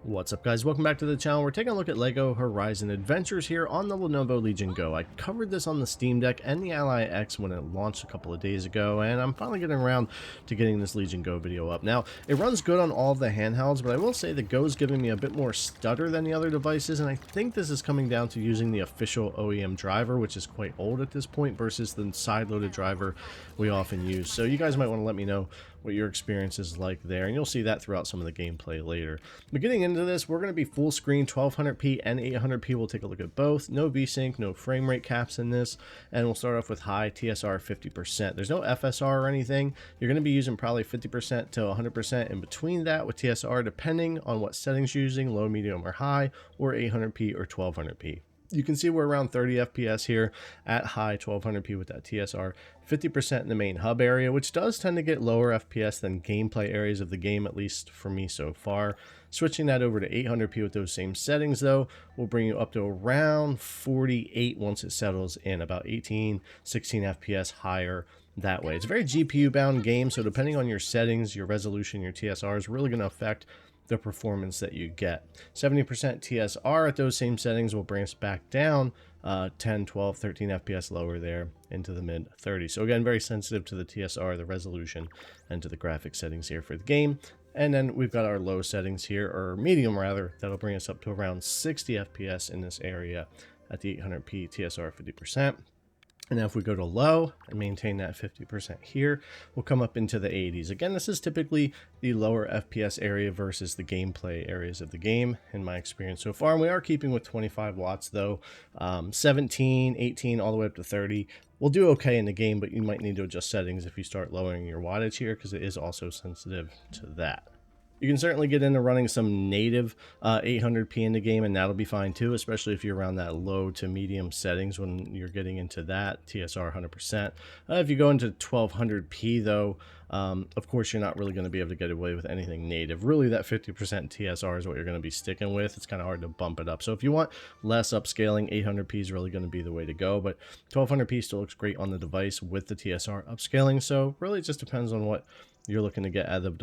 What's up, guys? Welcome back to the channel. We're taking a look at LEGO Horizon Adventures here on the Lenovo Legion Go. I covered this on the Steam Deck and the Ally X when it launched a couple of days ago, and I'm finally getting around to getting this Legion Go video up. Now, it runs good on all of the handhelds, but I will say the Go is giving me a bit more stutter than the other devices, and I think this is coming down to using the official OEM driver, which is quite old at this point, versus the side-loaded driver we often use. So you guys might want to let me know what your experience is like there, and you'll see that throughout some of the gameplay later. But getting into this, we're going to be full screen 1200p and 800p. We'll take a look at both. No VSync, no frame rate caps in this, and we'll start off with high TSR 50%. There's no FSR or anything. You're going to be using probably 50% to 100% in between that with TSR, depending on what settings you're using, low, medium, or high, or 800p or 1200p. You can see we're around 30 FPS here at high 1200p with that TSR, 50% in the main hub area, which does tend to get lower FPS than gameplay areas of the game, at least for me so far. Switching that over to 800p with those same settings, though, will bring you up to around 48 once it settles in, about 18, 16 FPS higher that way. It's a very GPU bound game, so depending on your settings, your resolution, your TSR is really going to affect the performance that you get. 70% TSR at those same settings will bring us back down 10, 12, 13 FPS lower there into the mid 30s. So again, very sensitive to the TSR, the resolution, and to the graphic settings here for the game. And then we've got our low settings here, or medium rather, that'll bring us up to around 60 FPS in this area at the 800p TSR 50%. And now if we go to low and maintain that 50% here, we'll come up into the 80s. Again, this is typically the lower FPS area versus the gameplay areas of the game in my experience so far. And we are keeping with 25 watts though, 17, 18, all the way up to 30. We'll do okay in the game, but you might need to adjust settings if you start lowering your wattage here, because it is also sensitive to that. You can certainly get into running some native 800p in the game, and that'll be fine too, especially if you're around that low to medium settings when you're getting into that TSR 100%. If you go into 1200p though, of course you're not really going to be able to get away with anything native. Really, that 50% TSR is what you're going to be sticking with. It's kind of hard to bump it up. So if you want less upscaling, 800p is really going to be the way to go, but 1200p still looks great on the device with the TSR upscaling. So really it just depends on what you're looking to get out of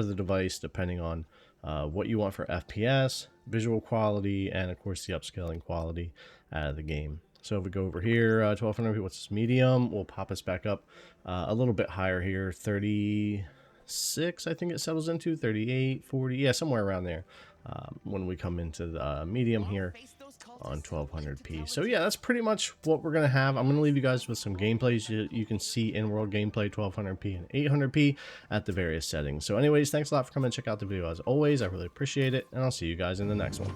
the device, depending on what you want for FPS, visual quality, and of course the upscaling quality out of the game. So if we go over here, 1200p, what's this, medium, will pop us back up a little bit higher here, 36 I think it settles into, 38, 40, yeah, somewhere around there when we come into the medium here on 1200p. So yeah, that's pretty much what we're gonna have. I'm gonna leave you guys with some gameplays. You can see in-world gameplay 1200p and 800p at the various settings. So anyways, thanks a lot for coming and check out the video as always. I really appreciate it, and I'll see you guys in the next one.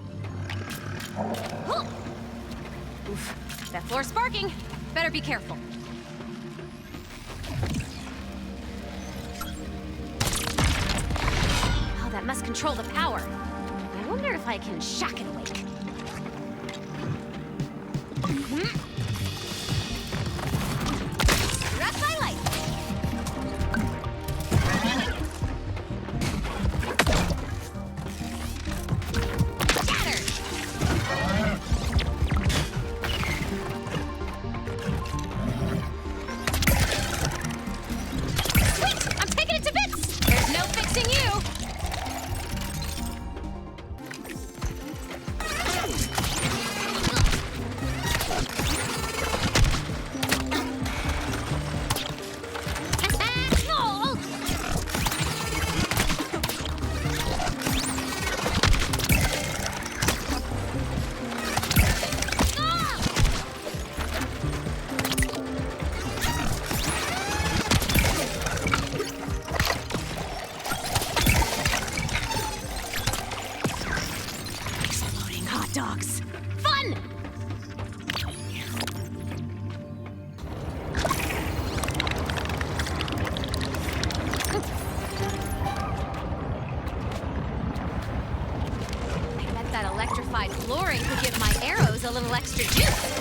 Oof, that floor's sparking. Better be careful. Oh, that must control the power. I wonder if I can shock it awake. That's my light. Sweet! I'm taking it to bits! There's no fixing you! Dogs. Fun! I bet that electrified flooring could give my arrows a little extra juice.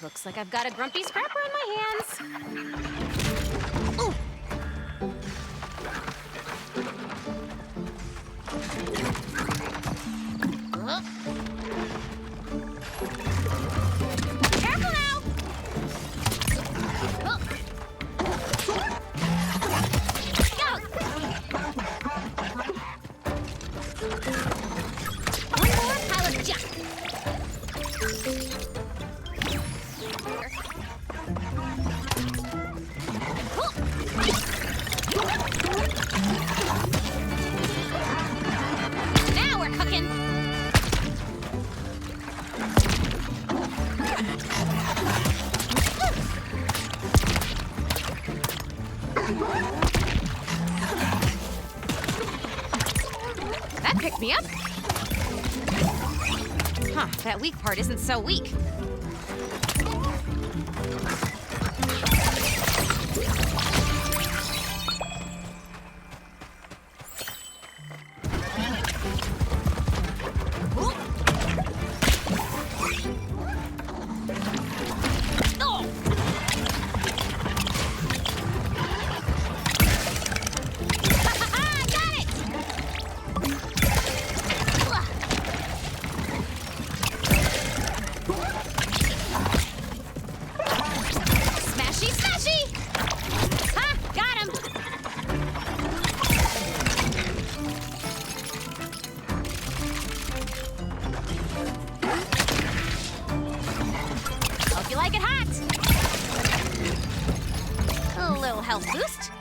Looks like I've got a grumpy scrapper on my hands. Ooh. Careful now! Go! One more pile of junk. Now we're cooking. That picked me up. Huh, that weak part isn't so weak. Hope you like it hot. A little health boost.